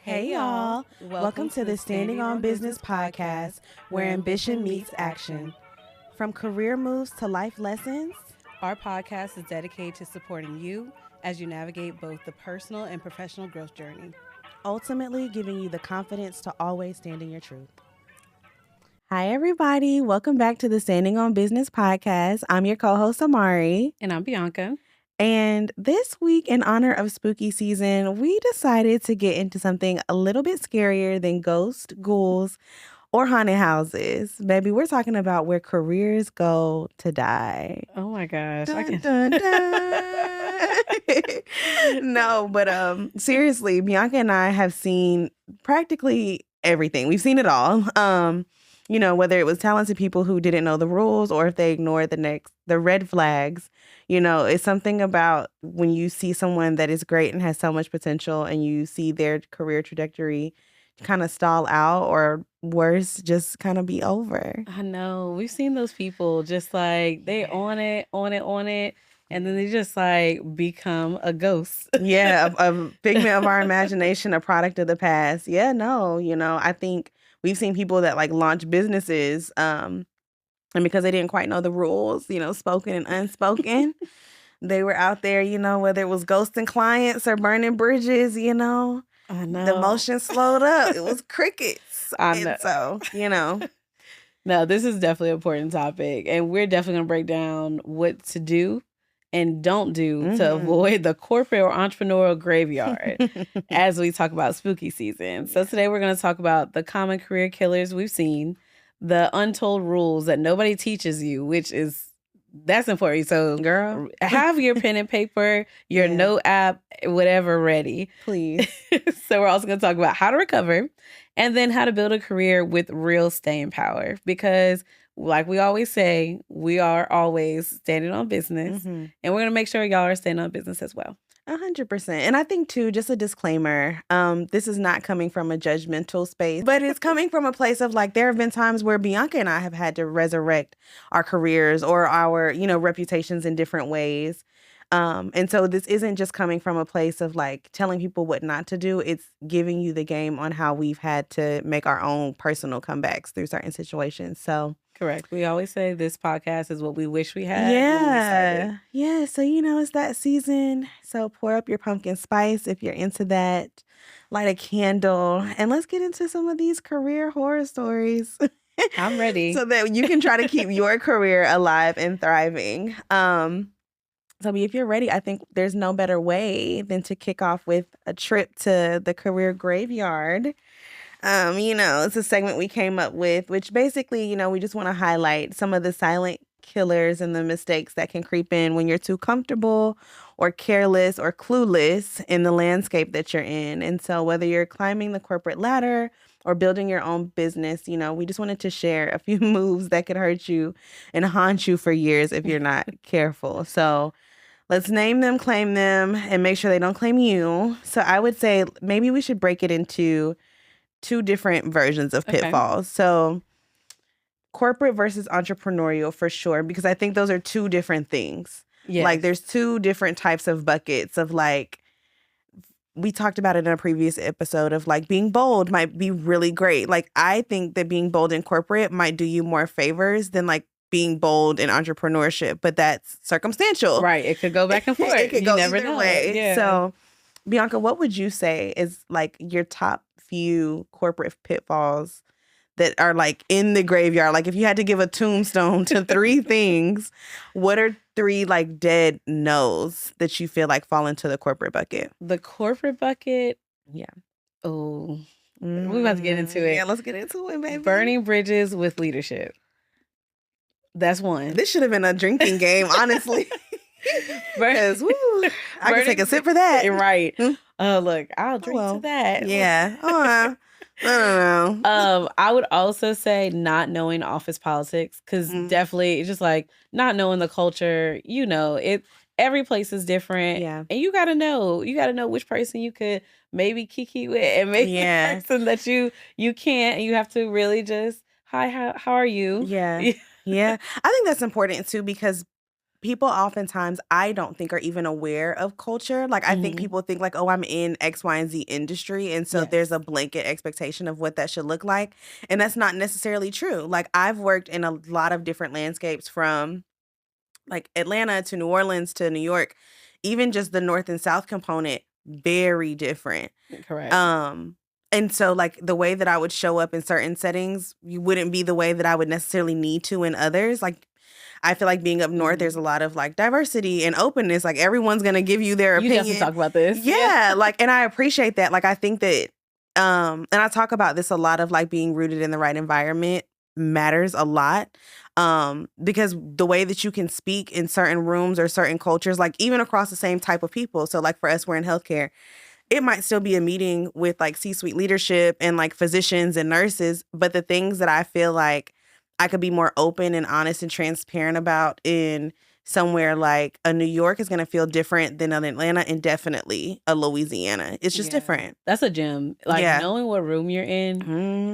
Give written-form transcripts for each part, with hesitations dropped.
Hey y'all, welcome to the Standing on Business podcast, where ambition meets action. From career moves to life lessons, our podcast is dedicated to supporting you as you navigate both the personal and professional growth journey. Ultimately giving you the confidence to always stand in your truth. Hi everybody, welcome back to the Standing on Business podcast. I'm your co-host Amari. And I'm Bianca. And this week, in honor of spooky season, we decided to get into something a little bit scarier than ghosts, ghouls, or haunted houses. Baby, we're talking about where careers go to die. Oh my gosh. Dun, dun, dun. No, but seriously, Bianca and I have seen practically everything. We've seen it all. Whether it was talented people who didn't know the rules or if they ignored the red flags. It's something about when you see someone that is great and has so much potential and you see their career trajectory kind of stall out or worse, just kind of be over. I know. We've seen those people just like they on it. And then they just like become a ghost. Yeah, a figment of our imagination, a product of the past. Yeah, no, I think we've seen people that like launch businesses and because they didn't quite know the rules, spoken and unspoken, they were out there, whether it was ghosting clients or burning bridges, I know. The motion slowed up. It was crickets. I know. And so, No, this is definitely an important topic. And we're definitely going to break down what to do and don't do to avoid the corporate or entrepreneurial graveyard as we talk about spooky season. So today we're going to talk about the common career killers we've seen, the untold rules that nobody teaches you, that's important. So, girl, have your pen and paper, your note app, whatever ready. Please. So we're also going to talk about how to recover and then how to build a career with real staying power. Because like we always say, we are always standing on business. And we're going to make sure y'all are standing on business as well. 100%. And I think, too, just a disclaimer, this is not coming from a judgmental space, but it's coming from a place of like, there have been times where Bianca and I have had to resurrect our careers or our, reputations in different ways. And so this isn't just coming from a place of like telling people what not to do. It's giving you the game on how we've had to make our own personal comebacks through certain situations. So. Correct. We always say this podcast is what we wish we had. Yeah. Yeah. So, it's that season. So pour up your pumpkin spice if you're into that. Light a candle. And let's get into some of these career horror stories. I'm ready. So that you can try to keep your career alive and thriving. So if you're ready, I think there's no better way than to kick off with a trip to the career graveyard. It's a segment we came up with, which basically, we just want to highlight some of the silent killers and the mistakes that can creep in when you're too comfortable or careless or clueless in the landscape that you're in. And so whether you're climbing the corporate ladder or building your own business, we just wanted to share a few moves that could hurt you and haunt you for years if you're not careful. So let's name them, claim them, and make sure they don't claim you. So I would say maybe we should break it into two different versions of pitfalls. Okay. So corporate versus entrepreneurial for sure, because I think those are two different things. Yes. Like there's two different types of buckets of like, we talked about it in a previous episode of like being bold might be really great. Like I think that being bold in corporate might do you more favors than like being bold in entrepreneurship, but that's circumstantial. Right. It could go back and forth. It could go never either know. way. Yeah. So Bianca, what would you say is like your top few corporate pitfalls that are like in the graveyard? Like if you had to give a tombstone to three things, what are three like dead no's that you feel like fall into the corporate bucket? The corporate bucket? Yeah. Oh, we're about to get into it. Yeah, let's get into it, baby. Burning bridges with leadership. That's one. This should have been a drinking game, honestly. Because I can take a sip for that. Right. Look, I'll drink to that. Yeah. I don't know. I would also say not knowing office politics, because definitely it's just like not knowing the culture. Every place is different. Yeah. And you gotta know which person you could maybe kiki with and maybe a person that you can't. And you have to really just, hi, how are you? Yeah. Yeah. I think that's important too, because people oftentimes I don't think are even aware of culture. Like I think people think like, oh, I'm in X, Y, and Z industry. And so there's a blanket expectation of what that should look like. And that's not necessarily true. Like I've worked in a lot of different landscapes from like Atlanta to New Orleans to New York, even just the North and South component, very different. Correct. And so like the way that I would show up in certain settings, you wouldn't be the way that I would necessarily need to in others. Like I feel like being up north, there's a lot of like diversity and openness. Like everyone's gonna give you their opinion. You definitely talk about this. Yeah, like, and I appreciate that. Like I think that, and I talk about this a lot of like being rooted in the right environment matters a lot. Because the way that you can speak in certain rooms or certain cultures, like even across the same type of people. So like for us, we're in healthcare. It might still be a meeting with like C-suite leadership and like physicians and nurses, but the things that I feel like I could be more open and honest and transparent about in somewhere like a New York is going to feel different than an Atlanta and definitely a Louisiana. It's just different. That's a gem. Like knowing what room you're in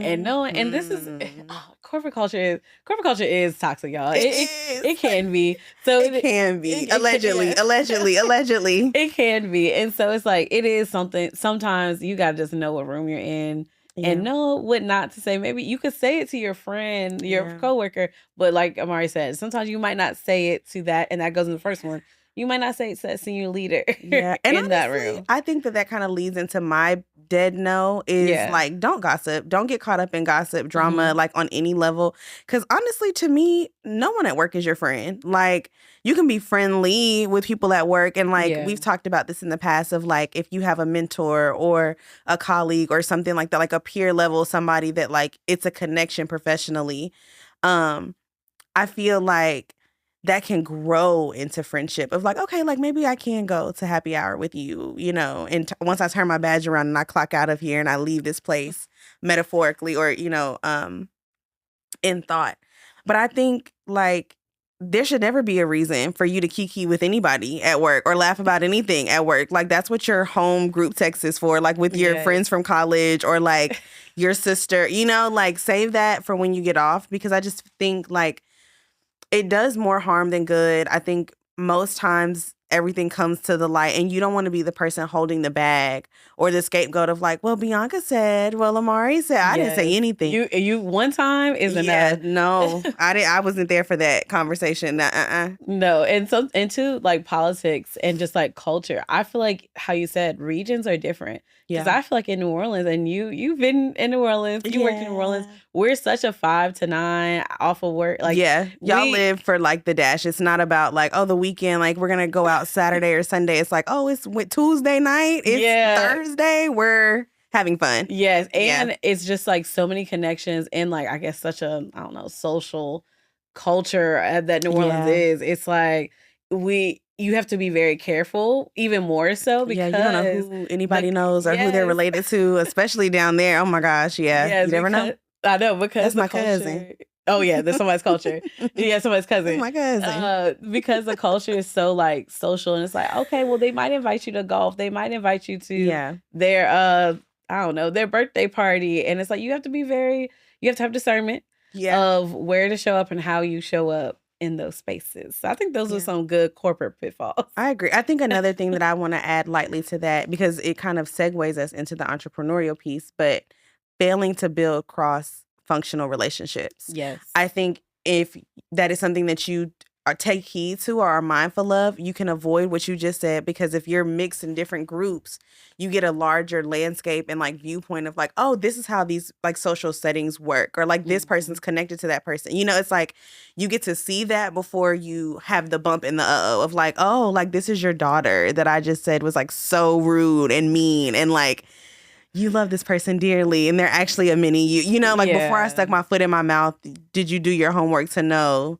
and knowing, and this is corporate culture is toxic, y'all. It can be. So it can be. Allegedly. It can be. And so it's like, it is something, sometimes you got to just know what room you're in. And know what not to say. Maybe you could say it to your friend, your coworker, but like Amari said, sometimes you might not say it to that, and that goes in the first one. You might not say it to that senior leader and in honestly, that room. I think that kind of leads into my dead no is like, don't gossip. Don't get caught up in gossip, drama, like on any level. Because honestly, to me, no one at work is your friend. Like you can be friendly with people at work. And like we've talked about this in the past of like if you have a mentor or a colleague or something like that, like a peer level, somebody that like it's a connection professionally. I feel like that can grow into friendship of like, okay, like maybe I can go to happy hour with you, you know, and once I turn my badge around and I clock out of here and I leave this place metaphorically or, you know, in thought. But I think like there should never be a reason for you to kiki with anybody at work or laugh about anything at work. Like that's what your home group text is for, like with your friends from college or like your sister, you know, like save that for when you get off, because I just think like it does more harm than good. I think most times everything comes to the light and you don't want to be the person holding the bag or the scapegoat of like, well, Bianca said, well, Amari said, I didn't say anything. You one time is enough. No, I wasn't there for that conversation. No. And to like politics and just like culture, I feel like how you said regions are different. Because I feel like in New Orleans, and you've been in New Orleans, you worked in New Orleans, we're such a 5 to 9 off of work. Like y'all live for like the dash. It's not about like, oh, the weekend, like we're gonna go out Saturday or Sunday. It's like, oh, it's Tuesday night, it's Thursday, we're having fun. Yes, and it's just like so many connections and like I guess such a, I don't know, social culture that New Orleans is. It's like you have to be very careful, even more so because you don't know who anybody knows or who they're related to, especially down there. Oh my gosh, you never know. I know, because that's my cousin. Oh yeah, that's somebody's culture. Yeah, somebody's cousin. That's my cousin. Because the culture is so like social, and it's like, okay, well, they might invite you to golf. They might invite you to their I don't know, their birthday party, and it's like you have to have discernment of where to show up and how you show up in those spaces. So I think those are some good corporate pitfalls. I agree. I think another thing that I want to add lightly to that, because it kind of segues us into the entrepreneurial piece, but failing to build cross-functional relationships. Yes. I think if that is something that you take heed to or are mindful of, you can avoid what you just said, because if you're mixed in different groups, you get a larger landscape and like viewpoint of like, oh, this is how these like social settings work, or like this person's connected to that person. You know, it's like you get to see that before you have the bump in the of like, oh, like this is your daughter that I just said was like so rude and mean, and like you love this person dearly and they're actually a mini you know, like before I stuck my foot in my mouth, did you do your homework to know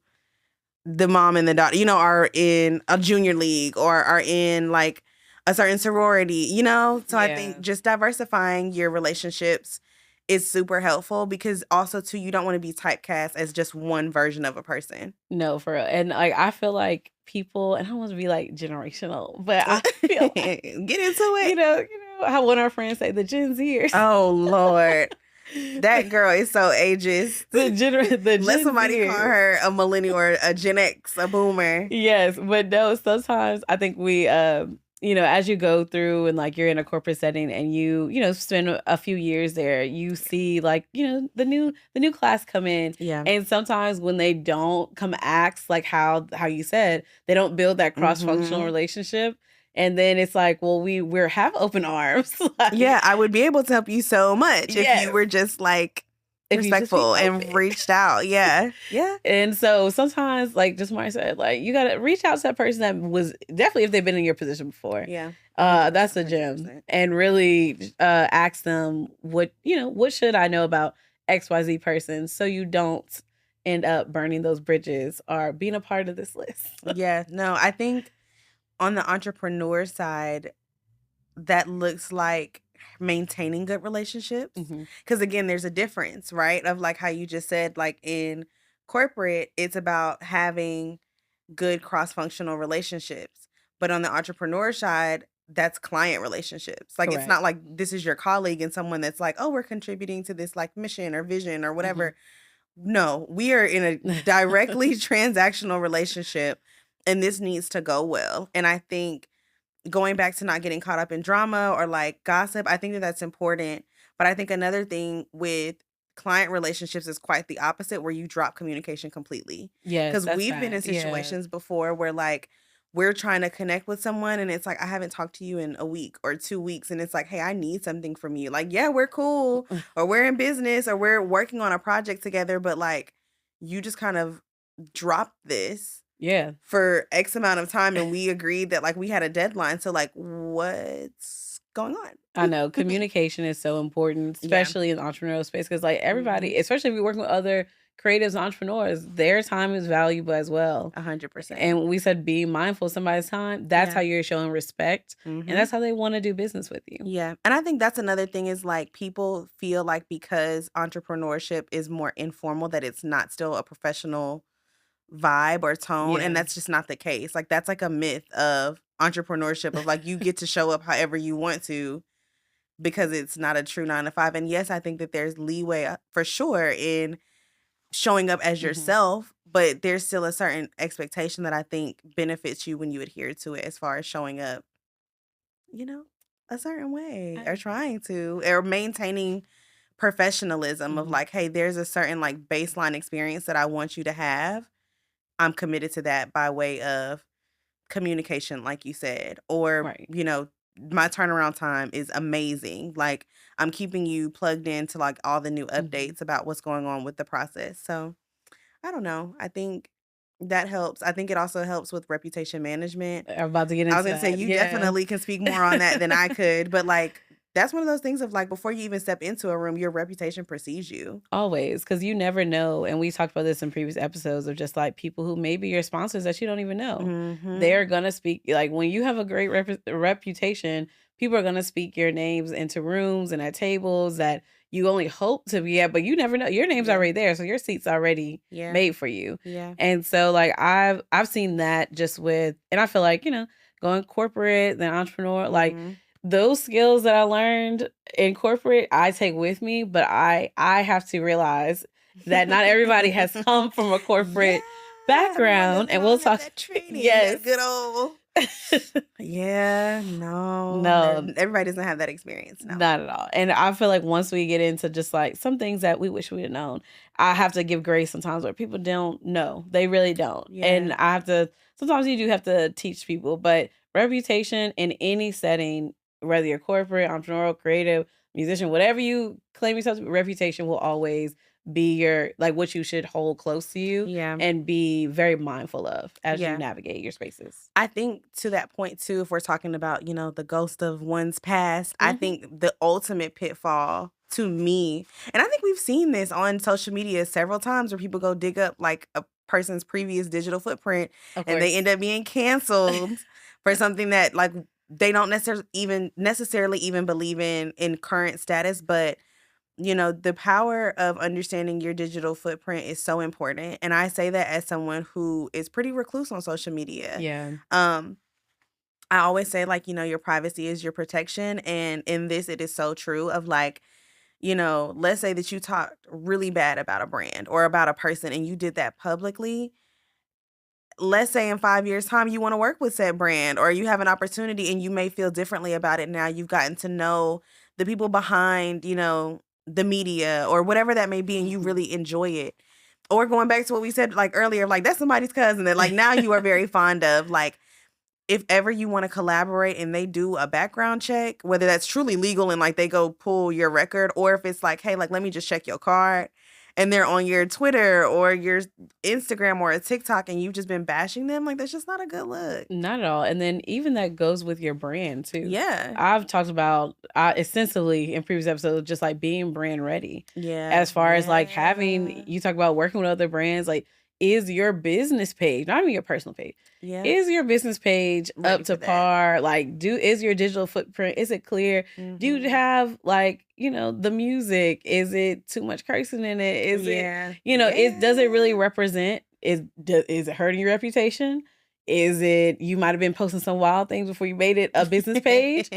the mom and the daughter, you know, are in a junior league or are in like a certain sorority, you know? So I think just diversifying your relationships is super helpful, because also too, you don't want to be typecast as just one version of a person. No, for real. And like, I feel like people, and I don't want to be like generational, but I feel like, get into it. You know how one of our friends say the Gen Zers. Oh Lord. That girl is so ageist. The Let Gen somebody call Zers. her a millennial or a Gen X, a boomer. Yes, but no, sometimes I think we as you go through and like you're in a corporate setting and you spend a few years there, you see like, the new class come in. Yeah. And sometimes when they don't come ask like how you said, they don't build that cross-functional relationship. And then it's like, well, we're have open arms. Like, yeah, I would be able to help you so much if you were just like respectful and reached out. Yeah. Yeah. And so sometimes, like just Mari said, like you gotta reach out to that person that was definitely, if they've been in your position before. Yeah. That's a gem. And really ask them what should I know about XYZ person, so you don't end up burning those bridges or being a part of this list. Yeah. No, I think on the entrepreneur side, that looks like maintaining good relationships. Because again, there's a difference, right? Of like how you just said, like in corporate, it's about having good cross-functional relationships. But on the entrepreneur side, that's client relationships. Like, it's not like this is your colleague and someone that's like, oh, we're contributing to this like mission or vision or whatever. No, we are in a directly transactional relationship, and this needs to go well. And I think going back to not getting caught up in drama or like gossip, I think that that's important. But I think another thing with client relationships is quite the opposite, where you drop communication completely. Yes, because we've been in situations before where like we're trying to connect with someone and it's like, I haven't talked to you in a week or 2 weeks, and it's like, hey, I need something from you. Like, yeah, we're cool, or we're in business, or we're working on a project together, but like you just kind of dropped this for X amount of time, and we agreed that like we had a deadline. So like, what's going on? I know communication is so important, especially in the entrepreneurial space, because like everybody, especially if you're working with other creatives, entrepreneurs, their time is valuable as well. 100%. And we said being mindful of somebody's time. That's how you're showing respect, and that's how they want to do business with you. Yeah. And I think that's another thing is like people feel like because entrepreneurship is more informal, that it's not still a professional vibe or tone. And that's just not the case. Like, that's like a myth of entrepreneurship, of like you get to show up however you want to, because it's not a true 9 to 5. And yes, I think that there's leeway for sure in showing up as yourself, but there's still a certain expectation that I think benefits you when you adhere to it, as far as showing up, a certain way, or trying to, or maintaining professionalism of like, hey, there's a certain like baseline experience that I want you to have. I'm committed to that by way of communication, like you said, or, my turnaround time is amazing. Like, I'm keeping you plugged into like all the new updates about what's going on with the process. So I don't know. I think that helps. I think it also helps with reputation management. I'm about to get into I was going to say, you definitely can speak more on that than I could, but like, that's one of those things of like, before you even step into a room, your reputation precedes you. Always, because you never know. And we talked about this in previous episodes of just like people who may be your sponsors that you don't even know. They're going to speak. Like, when you have a great reputation, people are going to speak your names into rooms and at tables that you only hope to be at, but you never know. Your name's already there. So your seat's already made for you. Yeah. And so like I've seen that just with, and I feel like, going corporate, then entrepreneur, like those skills that I learned in corporate, I take with me, but I have to realize that not everybody has come from a corporate background, and we'll talk. That good old. No, everybody doesn't have that experience. No, not at all. And I feel like once we get into just like some things that we wish we had known, I have to give grace sometimes where people don't know. They really don't. And I have to, sometimes you do have to teach people, but reputation in any setting, whether you're corporate, entrepreneurial, creative, musician, whatever you claim yourself to be, reputation will always be your, like, what you should hold close to you and be very mindful of as you navigate your spaces. I think to that point too, if we're talking about, the ghost of one's past, I think the ultimate pitfall to me, and I think we've seen this on social media several times, where people go dig up like a person's previous digital footprint and they end up being canceled for something that like they don't necessarily even believe in current status. But the power of understanding your digital footprint is so important. And I say that as someone who is pretty recluse on social media. Yeah. I always say, like, your privacy is your protection. And in this, it is so true of like, let's say that you talked really bad about a brand or about a person and you did that publicly. Let's say in 5 years' time, you want to work with said brand or you have an opportunity and you may feel differently about it now. You've gotten to know the people behind, the media or whatever that may be, and you really enjoy it. Or going back to what we said like earlier, like that's somebody's cousin that like now you are very fond of. Like if ever you want to collaborate and they do a background check, whether that's truly legal and like they go pull your record, or if it's like, hey, like let me just check your card and they're on your Twitter or your Instagram or a TikTok and you've just been bashing them, like that's just not a good look. Not at all. And then even that goes with your brand too. Yeah. I've talked about extensively in previous episodes, just like being brand ready. Yeah. As far as like you talk about working with other brands, like is your business page, not even your personal page, is your business page up to par? Like is your digital footprint, is it clear? Do you have like, the music, is it too much cursing in it? Is it, does it really represent, is it hurting your reputation? Is it you might have been posting some wild things before you made it a business page?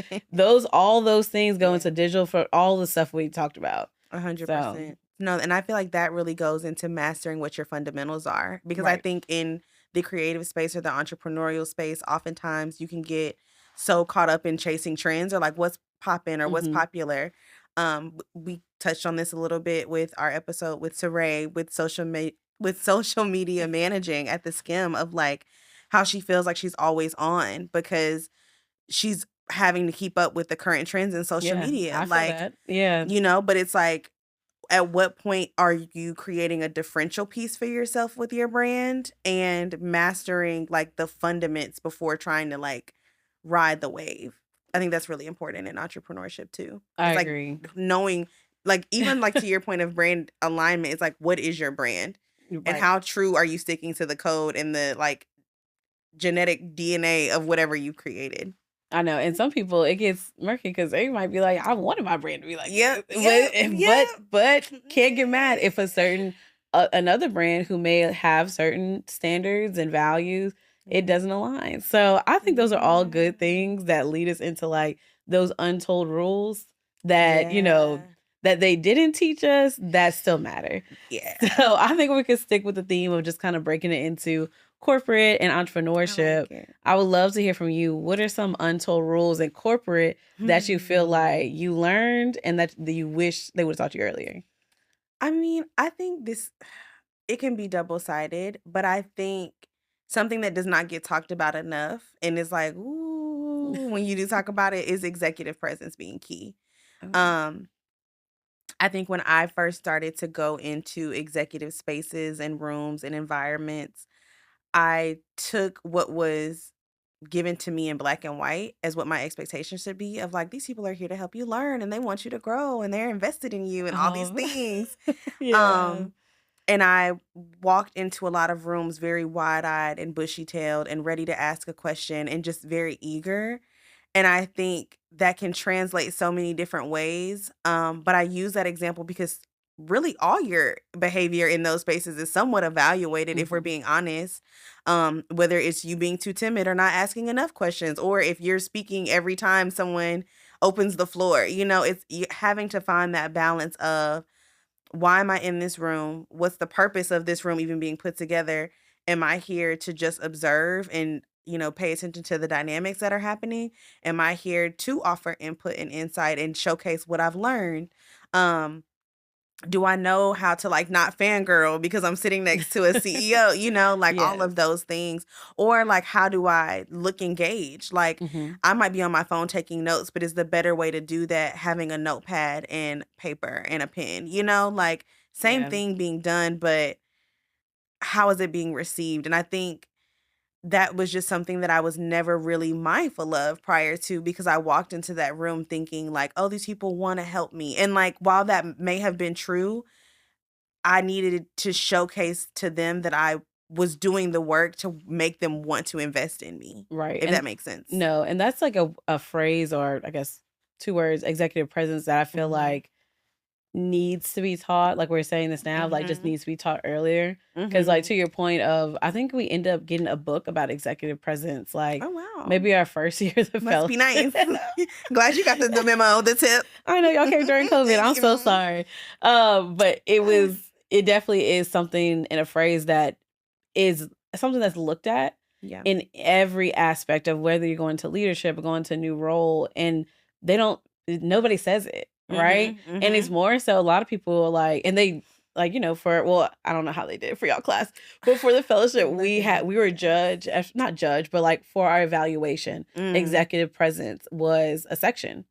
All those things go into digital for all the stuff we talked about. 100%. No, and I feel like that really goes into mastering what your fundamentals are. Because I think in the creative space or the entrepreneurial space, oftentimes you can get so caught up in chasing trends or like what's popping or what's popular. We touched on this a little bit with our episode with Saray with social media managing at the Skim of like how she feels like she's always on because she's having to keep up with the current trends in social media. I feel that. Yeah. But it's like, at what point are you creating a differential piece for yourself with your brand and mastering like the fundamentals before trying to like ride the wave? I think that's really important in entrepreneurship too. I agree. Knowing like even like to your point of brand alignment, it's like what is your brand? And how true are you sticking to the code and the like genetic DNA of whatever you created? I know, and some people it gets murky because they might be like, "I wanted my brand to be like, but can't get mad if a certain another brand who may have certain standards and values, it doesn't align." So I think those are all good things that lead us into like those untold rules that that they didn't teach us that still matter. Yeah. So I think we could stick with the theme of just kind of breaking it into corporate and entrepreneurship. I would love to hear from you. What are some untold rules in corporate that you feel like you learned and that you wish they would have taught you earlier? I mean, I think it can be double-sided, but I think something that does not get talked about enough and is like, ooh, when you do talk about it, is executive presence being key. I think when I first started to go into executive spaces and rooms and environments, I took what was given to me in black and white as what my expectations should be of like, these people are here to help you learn and they want you to grow and they're invested in you and all these things. And I walked into a lot of rooms very wide-eyed and bushy-tailed and ready to ask a question and just very eager. And I think that can translate so many different ways. But I use that example because really all your behavior in those spaces is somewhat evaluated if we're being honest. Whether it's you being too timid or not asking enough questions, or if you're speaking every time someone opens the floor. It's having to find that balance of why am I in this room? What's the purpose of this room even being put together? Am I here to just observe and pay attention to the dynamics that are happening? Am I here to offer input and insight and showcase what I've learned? Do I know how to like not fangirl because I'm sitting next to a CEO, like all of those things? Or like, how do I look engaged? Like I might be on my phone taking notes, but is the better way to do that having a notepad and paper and a pen, like same thing being done, but how is it being received? And I think that was just something that I was never really mindful of prior to, because I walked into that room thinking like, oh, these people want to help me. And like, while that may have been true, I needed to showcase to them that I was doing the work to make them want to invest in me. Right. If that makes sense. No. And that's like a phrase, or I guess 2 words, executive presence, that I feel like needs to be taught. Like we're saying this now, like just needs to be taught earlier. Because like to your point of, I think we end up getting a book about executive presence. Like, oh wow, maybe our first year of the must be fellowship. nice. Glad you got the memo, the tip. I know y'all came during COVID. I'm so sorry. But it definitely is something in a phrase that is something that's looked at in every aspect of whether you're going to leadership or going to a new role, and nobody says it, right? And it's more so a lot of people are like, and they like, I don't know how they did it for y'all class, but for the fellowship, we were not judged, but like for our evaluation, executive presence was a section.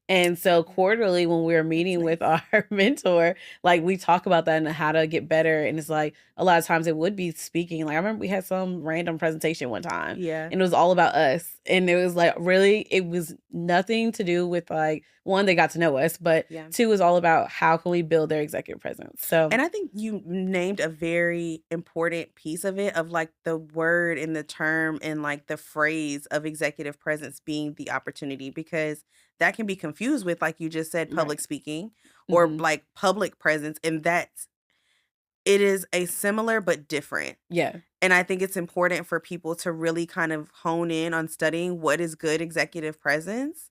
And so quarterly, when we were meeting with our mentor, like we talk about that and how to get better. And it's like a lot of times it would be speaking. Like I remember we had some random presentation one time. Yeah. And it was all about us. And it was like really, it was nothing to do with like, one, they got to know us, but two was all about how can we build their executive presence. So, and I think you named a very important piece of it, of like the word and the term and like the phrase of executive presence being the opportunity, because that can be confused with, like you just said, public speaking or like public presence. And it is a similar but different. Yeah. And I think it's important for people to really kind of hone in on studying what is good executive presence.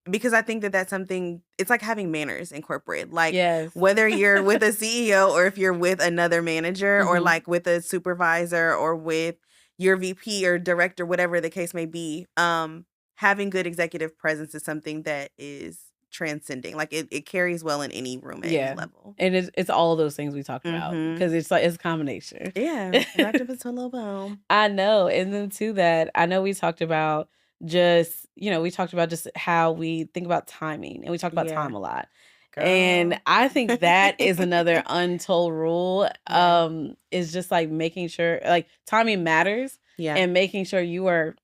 Because I think that that's something, it's like having manners in corporate. Like whether you're with a CEO or if you're with another manager or like with a supervisor or with your VP or director, whatever the case may be, having good executive presence is something that is transcending. Like it carries well in any room at any level. And it's all of those things we talked about, because it's like it's a combination. Yeah. I know. And then to that, I know we talked about just how we think about timing, and we talk about time a lot. Girl. And I think that is another untold rule. Is just like making sure like timing matters. And making sure you are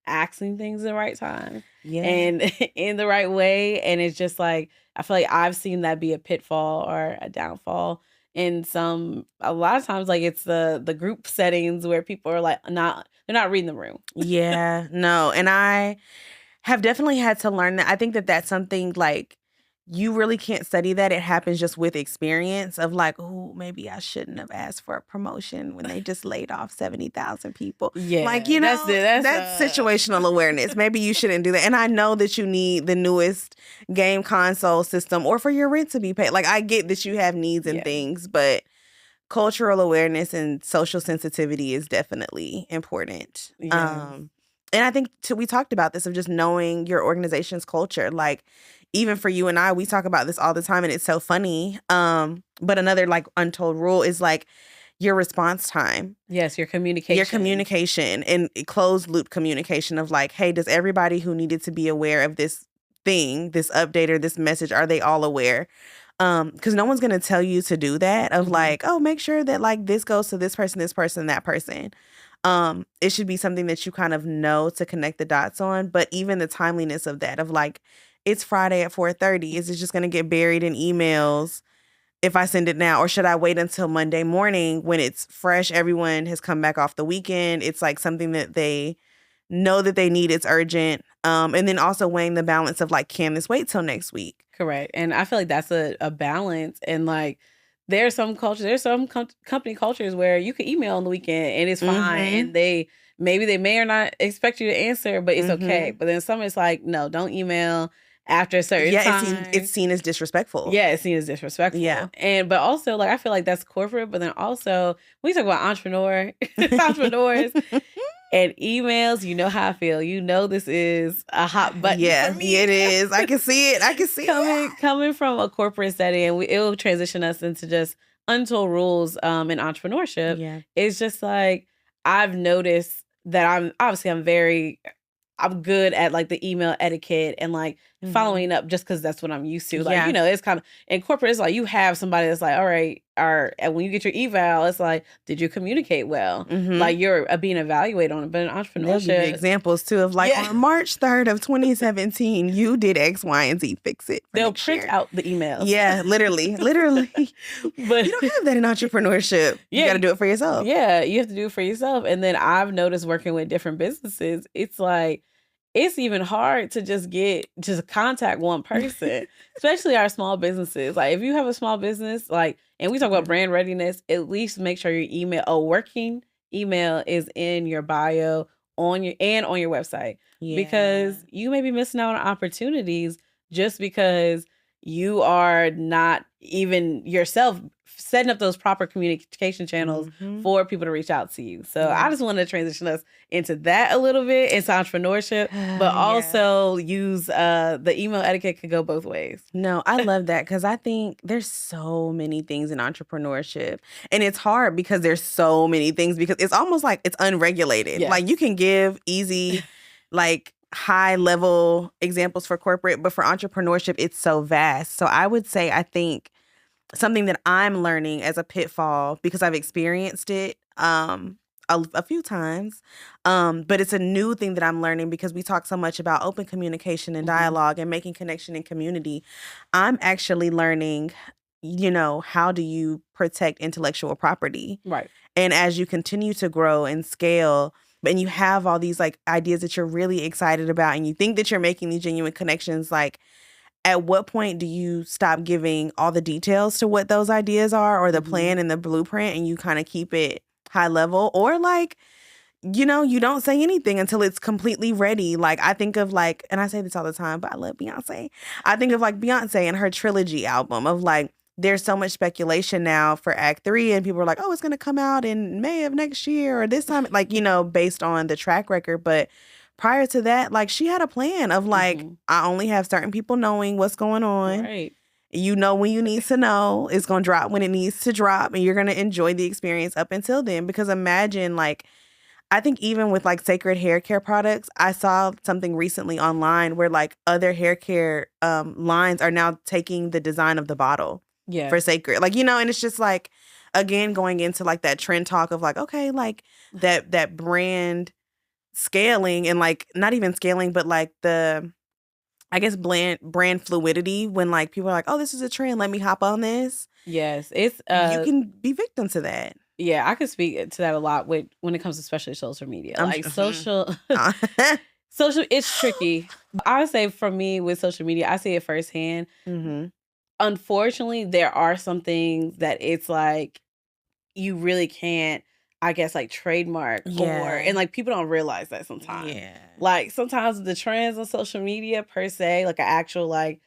asking things in the right time and in the right way. And it's just like, I feel like I've seen that be a pitfall or a downfall in a lot of times, like it's the group settings where people are like, they're not reading the room. No. And I have definitely had to learn that. I think that that's something like you really can't study that. It happens just with experience of like, oh, maybe I shouldn't have asked for a promotion when they just laid off 70,000 people. Yeah. Like, that's situational awareness. Maybe you shouldn't do that. And I know that you need the newest game console system or for your rent to be paid. Like, I get that you have needs and things, but cultural awareness and social sensitivity is definitely important. And I think we talked about this of just knowing your organization's culture. Like, even for you and I, we talk about this all the time and it's so funny. But another like untold rule is like your response time. Yes, your communication. Your communication and closed loop communication of like, hey, does everybody who needed to be aware of this thing, this update or this message, are they all aware? Because no one's going to tell you to do that of like, oh, make sure that like this goes to this person, that person. It should be something that you kind of know to connect the dots on. But even the timeliness of that, of like, it's Friday at 4:30. Is it just going to get buried in emails if I send it now? Or should I wait until Monday morning when it's fresh? Everyone has come back off the weekend. It's like something that they know that they need. It's urgent. And then also weighing the balance of like, can this wait till next week? Correct. And I feel like that's a balance. And like, there's some company cultures where you can email on the weekend and it's fine. And they may or not expect you to answer, but it's okay. But then some it's like, no, don't email after a certain time. It's seen as disrespectful. Yeah, it's seen as disrespectful. Yeah. But also, like, I feel like that's corporate, but then also, when we talk about entrepreneurs and emails, you know how I feel. You know this is a hot button for me. It is. I can see it. Coming from a corporate setting, and it will transition us into just untold rules in entrepreneurship. Yeah. It's just like, I've noticed that I'm good at like the email etiquette and like following up just because that's what I'm used to. Like, it's kind of in corporate, it's like you have somebody that's like, all right, and when you get your eval, it's like, did you communicate well? Like you're being evaluated on it. But in entrepreneurship, exampple too of like on March 3rd of 2017, you did X, Y, and Z. Fix it. They'll print out the emails. Yeah, literally. But you don't have that in entrepreneurship. You got to do it for yourself. Yeah, you have to do it for yourself. And then I've noticed working with different businesses, it's like, it's even hard to just contact one person, especially our small businesses. Like if you have a small business, like, and we talk about brand readiness, at least make sure your working email is in your bio on your website, because you may be missing out on opportunities just because you are not even yourself setting up those proper communication channels for people to reach out to you. So I just want to transition us into that a little bit, into entrepreneurship, but also use the email etiquette could go both ways. No, I love that, because I think there's so many things in entrepreneurship, and it's hard because there's so many things, because it's almost like it's unregulated. Yes. Like you can give easy, like high level examples for corporate, but for entrepreneurship, it's so vast. So I would say, I think something that I'm learning as a pitfall, because I've experienced it a few times, but it's a new thing that I'm learning, because we talk so much about open communication and dialogue and making connection in community. I'm actually learning, how do you protect intellectual property? Right. And as you continue to grow and scale, and you have all these like ideas that you're really excited about, and you think that you're making these genuine connections, like, at what point do you stop giving all the details to what those ideas are, or the plan and the blueprint, and you kind of keep it high level? Or like, you don't say anything until it's completely ready. Like I think of like, and I say this all the time, but I love Beyonce. I think of like Beyonce and her trilogy album of like, there's so much speculation now for Act 3, and people are like, oh, it's going to come out in May of next year or this time, like, based on the track record. But prior to that, like, she had a plan of like, I only have certain people knowing what's going on. Right. When you need to know, it's going to drop when it needs to drop, and you're going to enjoy the experience up until then. Because imagine, like, I think even with like Sacred hair care products, I saw something recently online where like other hair care lines are now taking the design of the bottle for Sacred. Like, and it's just like, again, going into like that trend talk of like, okay, like that brand scaling, and like not even scaling, but like the, I guess, brand fluidity, when like people are like, oh, this is a trend, let me hop on this. Yes, it's you can be victim to that. Yeah, I could speak to that a lot when it comes to especially social media. Social, it's tricky. I would say for me with social media, I see it firsthand. Unfortunately, there are some things that it's like you really can't, I guess, like trademark and like people don't realize that sometimes. Yeah. Like sometimes the trends on social media per se, like an actual like,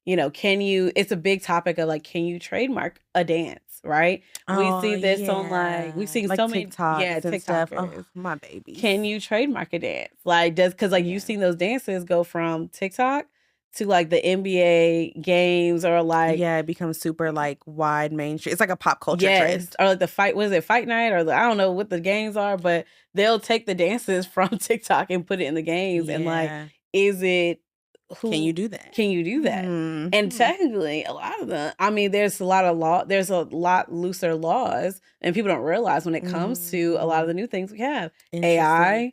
it's a big topic of like, can you trademark a dance? Right? We see this on like, we've seen like so many TikToks. Oh, my baby. Can you trademark a dance? Like because like you've seen those dances go from TikTok to like the NBA games, or like it becomes super like wide mainstream. It's like a pop culture trend. Or like the fight night, or I don't know what the games are, but they'll take the dances from TikTok and put it in the games. And like, can you do that? Can you do that? And technically, a lot of them, I mean, there's a lot looser laws, and people don't realize when it comes to a lot of the new things we have. AI,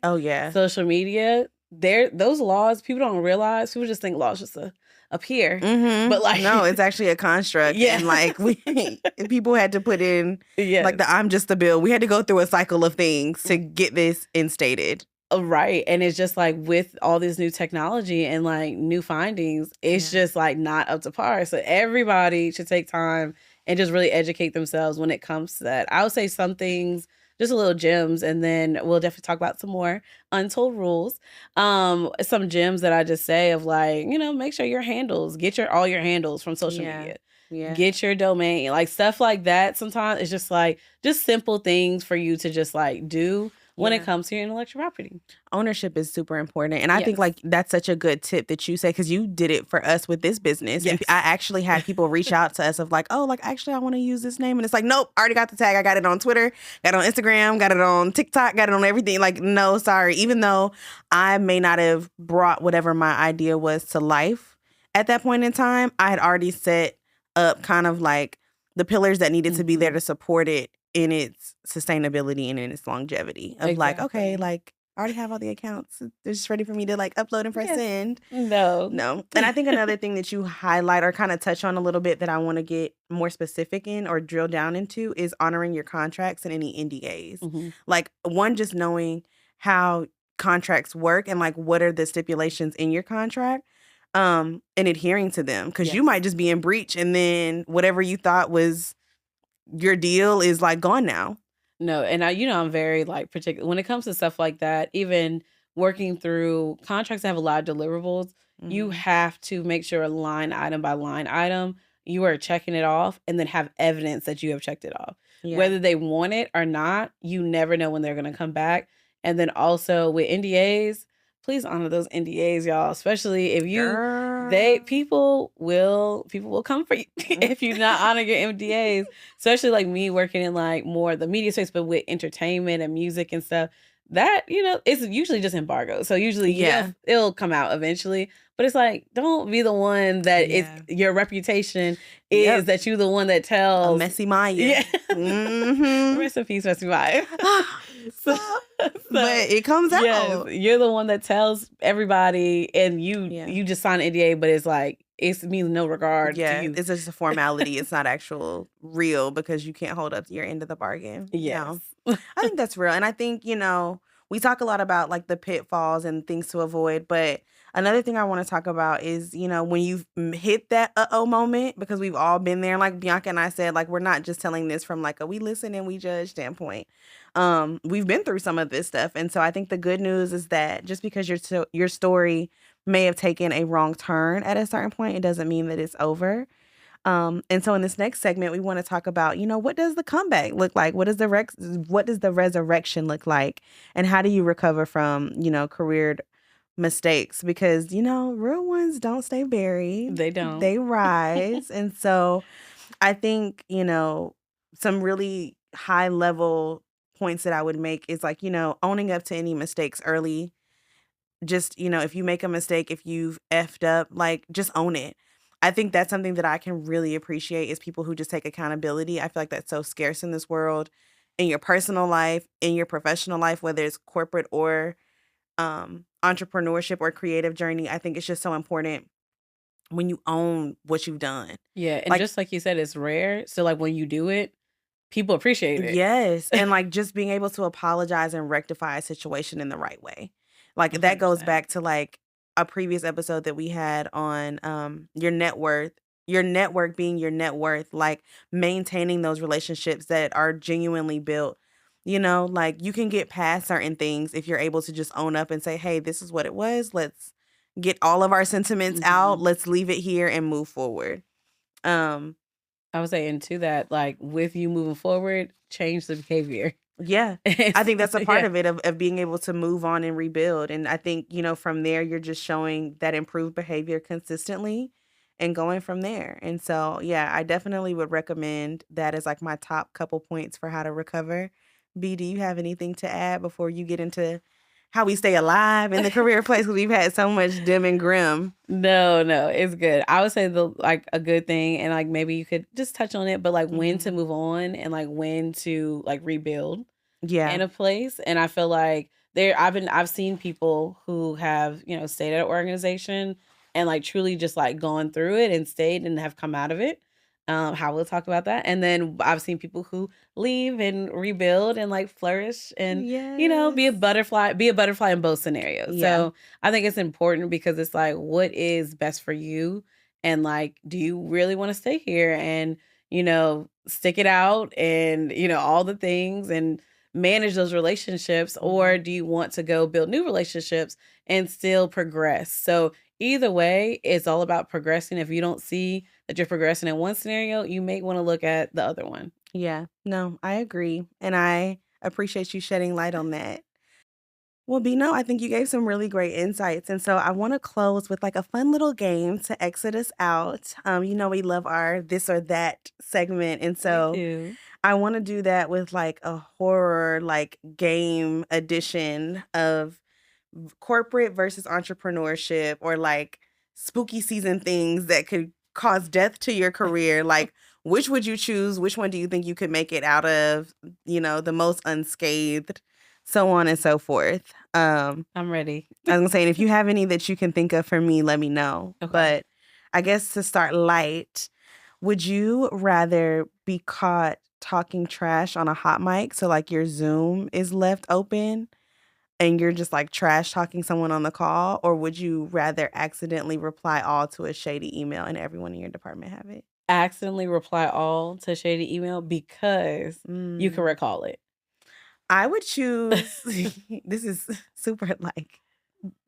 social media, those laws, people don't realize. People just think laws just appear. But like, no, it's actually a construct. And like people had to put in like the I'm just a bill. We had to go through a cycle of things to get this instated. Right. And it's just like with all this new technology and like new findings, it's just like not up to par. So everybody should take time and just really educate themselves when it comes to that. I would say some things, just a little gems, and then we'll definitely talk about some more untold rules. Some gems that I just say of like, make sure your handles, get all your handles from social media. Get your domain, like stuff like that. Sometimes it's just like, just simple things for you to just like do when it comes to your intellectual property. Ownership is super important. And I think like that's such a good tip that you say, because you did it for us with this business. And I actually had people reach out to us of like, oh, like actually I want to use this name. And it's like, nope, I already got the tag. I got it on Twitter, got it on Instagram, got it on TikTok, got it on everything. Like, no, sorry. Even though I may not have brought whatever my idea was to life at that point in time, I had already set up kind of like the pillars that needed to be there to support it in its sustainability and in its longevity of like, okay, like I already have all the accounts. They're just ready for me to like upload and press send. No. And I think another thing that you highlight or kind of touch on a little bit that I want to get more specific in or drill down into is honoring your contracts and any NDAs. Like one, just knowing how contracts work and like what are the stipulations in your contract, and adhering to them, because you might just be in breach and then whatever you thought was your deal is like gone now. No, and I'm very like particular when it comes to stuff like that. Even working through contracts that have a lot of deliverables, you have to make sure line item by line item you are checking it off, and then have evidence that you have checked it off. Yeah. Whether they want it or not, you never know when they're going to come back. And then also with NDAs, please honor those NDAs, y'all. Especially if people will come for you if you not honor your NDAs. Especially like me working in like more the media space, but with entertainment and music and stuff. That, it's usually just embargo. So usually, it'll come out eventually. But it's like, don't be the one that it's your reputation is that you're the one that tells. A messy Maya. Yeah. Rest in peace, Messy Maya. But it comes out. Yes, you're the one that tells everybody, and you just sign an NDA, but it's like, it means no regard to you. It's just a formality. It's not actual real because you can't hold up to your end of the bargain. Yes. I think that's real. And I think, we talk a lot about like the pitfalls and things to avoid, but another thing I want to talk about is, when you've hit that uh-oh moment, because we've all been there, like Bianca and I said, like, we're not just telling this from like a we listen and we judge standpoint. We've been through some of this stuff. And so I think the good news is that just because your story may have taken a wrong turn at a certain point, it doesn't mean that it's over. And so in this next segment, we want to talk about, what does the comeback look like? What does the resurrection look like? And how do you recover from, career mistakes? Because, real ones don't stay buried. They don't. They rise. And so I think, some really high level points that I would make is like, owning up to any mistakes early. Just, if you make a mistake, if you've effed up, like, just own it. I think that's something that I can really appreciate is people who just take accountability. I feel like that's so scarce in this world, in your personal life, in your professional life, whether it's corporate or entrepreneurship or creative journey. I think it's just so important when you own what you've done. Yeah, and just like you said, it's rare. So like when you do it, people appreciate it. Yes, and like just being able to apologize and rectify a situation in the right way. Like 100%. That goes back to like a previous episode that we had on your net worth, your network being your net worth, like maintaining those relationships that are genuinely built. Like you can get past certain things if you're able to just own up and say, hey, this is what it was. Let's get all of our sentiments out. Let's leave it here and move forward. I would say into that, like with you moving forward, change the behavior. Yeah. I think that's a part of it, of being able to move on and rebuild. And I think, from there, you're just showing that improved behavior consistently and going from there. And so, yeah, I definitely would recommend that as like my top couple points for how to recover. B, do you have anything to add before you get into how we stay alive in the career place? Because we've had so much dim and grim. No, it's good. I would say a good thing, and like maybe you could just touch on it, but like when to move on and like when to like rebuild in a place. And I feel like I've seen people who have, stayed at an organization and like truly just like gone through it and stayed and have come out of it. How we'll talk about that. And then I've seen people who leave and rebuild and like flourish and, be a butterfly in both scenarios. Yeah. So I think it's important because it's like, what is best for you? And like, do you really want to stay here and, stick it out and, all the things and manage those relationships, or do you want to go build new relationships and still progress? So either way, it's all about progressing. If you don't see that you're progressing in one scenario, you may want to look at the other one. Yeah, no, I agree. And I appreciate you shedding light on that. Well, Bino, I think you gave some really great insights. And so I want to close with like a fun little game to exit us out. We love our this or that segment. And so I want to do that with like a horror like game edition of corporate versus entrepreneurship, or like spooky season things that could cause death to your career. Like, which would you choose? Which one do you think you could make it out of, the most unscathed? So on and so forth. I'm ready. I was gonna say, and if you have any that you can think of for me, let me know. Okay. But I guess to start light, would you rather be caught talking trash on a hot mic, so like your Zoom is left open, and you're just like trash talking someone on the call, or would you rather accidentally reply all to a shady email and everyone in your department have it? Accidentally reply all to a shady email because you can recall it. I would choose this is super like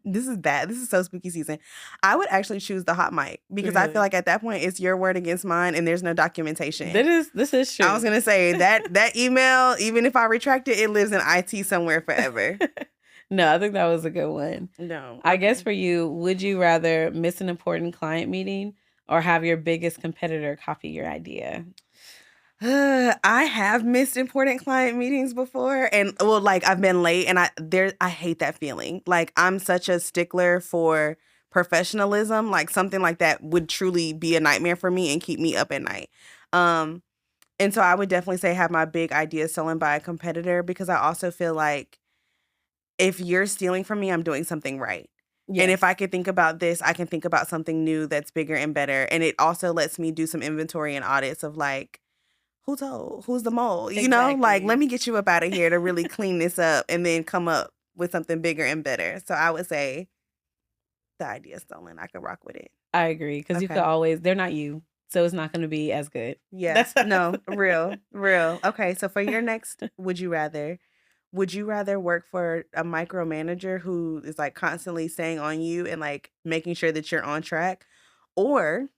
this is bad. This is so spooky season. I would actually choose the hot mic because I feel Really? like at that point it's your word against mine and there's no documentation. This is true. I was gonna say that email, even if I retract it, it lives in IT somewhere forever. No, I think that was a good one. No. I guess for you, would you rather miss an important client meeting or have your biggest competitor copy your idea? I have missed important client meetings before, and well, like I've been late, and I hate that feeling. Like I'm such a stickler for professionalism. Like something like that would truly be a nightmare for me and keep me up at night. Um, and so I would definitely say have my big idea stolen by a competitor because I also feel like if you're stealing from me, I'm doing something right. Yes. And if I could think about this, I can think about something new that's bigger and better. And it also lets me do some inventory and audits of like, who told? Who's the mole? You know, like, let me get you up out of here to really clean this up and then come up with something bigger and better. So I would say the idea stolen. I could rock with it. I agree because you could always, they're not you. So it's not going to be as good. Yeah. No, real. Okay. So for your next, would you rather work for a micromanager who is like constantly staying on you and like making sure that you're on track, or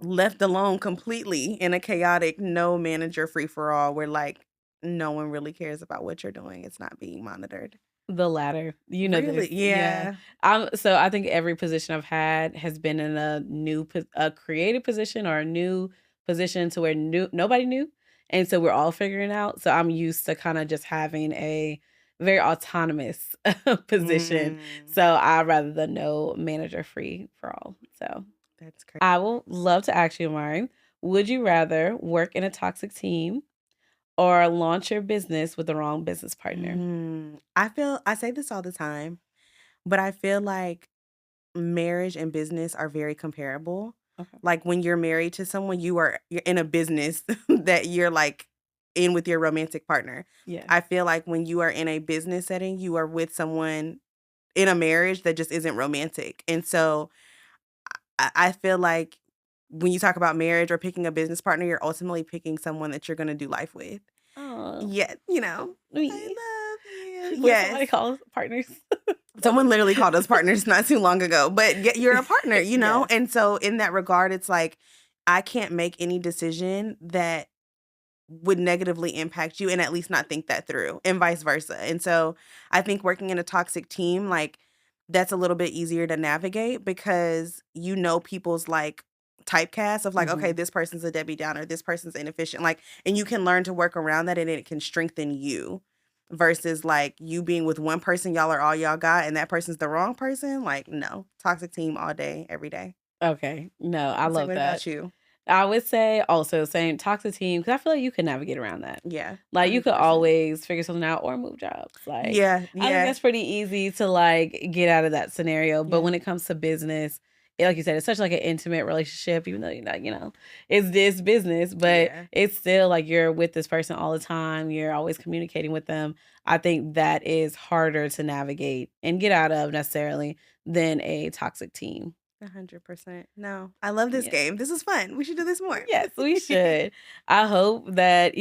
left alone completely in a chaotic, no manager free for all where like no one really cares about what you're doing? It's not being monitored. The latter. You know Really? this. Yeah. So I think every position I've had has been in a creative position or a new position to where nobody knew. And so we're all figuring out. So I'm used to kind of just having a very autonomous position. So I'd rather the no manager free for all. So That's crazy. I will love to ask you, Amari, would you rather work in a toxic team or launch your business with the wrong business partner? I say this all the time, but I feel like marriage and business are very comparable. Okay. Like when you're married to someone, you're in a business that you're like in with your romantic partner. Yeah. I feel like when you are in a business setting, you are with someone in a marriage that just isn't romantic. And so I feel like when you talk about marriage or picking a business partner, you're ultimately picking someone that you're going to do life with. Oh. Yeah, you know. I love you. Yes. Somebody call us partners. Someone literally called us partners not too long ago, but you're a partner, you know? Yeah. And so in that regard, it's like, I can't make any decision that would negatively impact you and at least not think that through, and vice versa. And so I think working in a toxic team, like that's a little bit easier to navigate because you know people's like typecast of like, okay, this person's a Debbie Downer, this person's inefficient, like, and you can learn to work around that and it can strengthen you versus like you being with one person, y'all are all y'all got, and that person's the wrong person. Like, no, toxic team all day, every day. Okay. No, I love what that. About you? I would say also same toxic team because I feel like you can navigate around that. Yeah. Like 100%. You could always figure something out or move jobs. Like, yeah. I think that's pretty easy to like get out of that scenario. But when it comes to business, like you said, it's such like an intimate relationship, even though you're not, it's this business, but it's still like you're with this person all the time. You're always communicating with them. I think that is harder to navigate and get out of necessarily than a toxic team. 100%. No, I love this game. This is fun. We should do this more. Yes, we should. I hope that,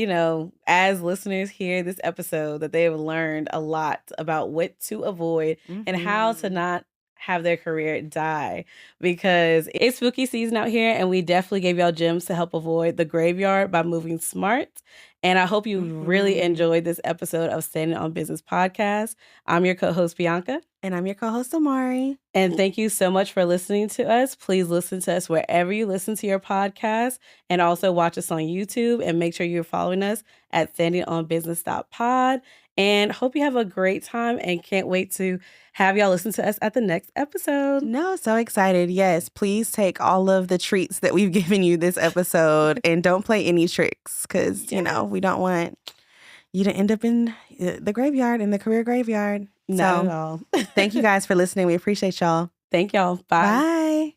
as listeners hear this episode, that they have learned a lot about what to avoid and how to not have their career die, because it's spooky season out here and we definitely gave y'all gems to help avoid the graveyard by moving smart. And I hope you really enjoyed this episode of Standing on Business Podcast. I'm your co-host, Bianca. And I'm your co-host, Amari. And thank you so much for listening to us. Please listen to us wherever you listen to your podcast, and also watch us on YouTube, and make sure you're following us at standingonbusiness.pod. And hope you have a great time and can't wait to have y'all listen to us at the next episode. No, so excited. Yes, please take all of the treats that we've given you this episode and don't play any tricks because, we don't want you to end up in the graveyard, in the career graveyard. Not at all. Thank you guys for listening. We appreciate y'all. Thank y'all. Bye. Bye.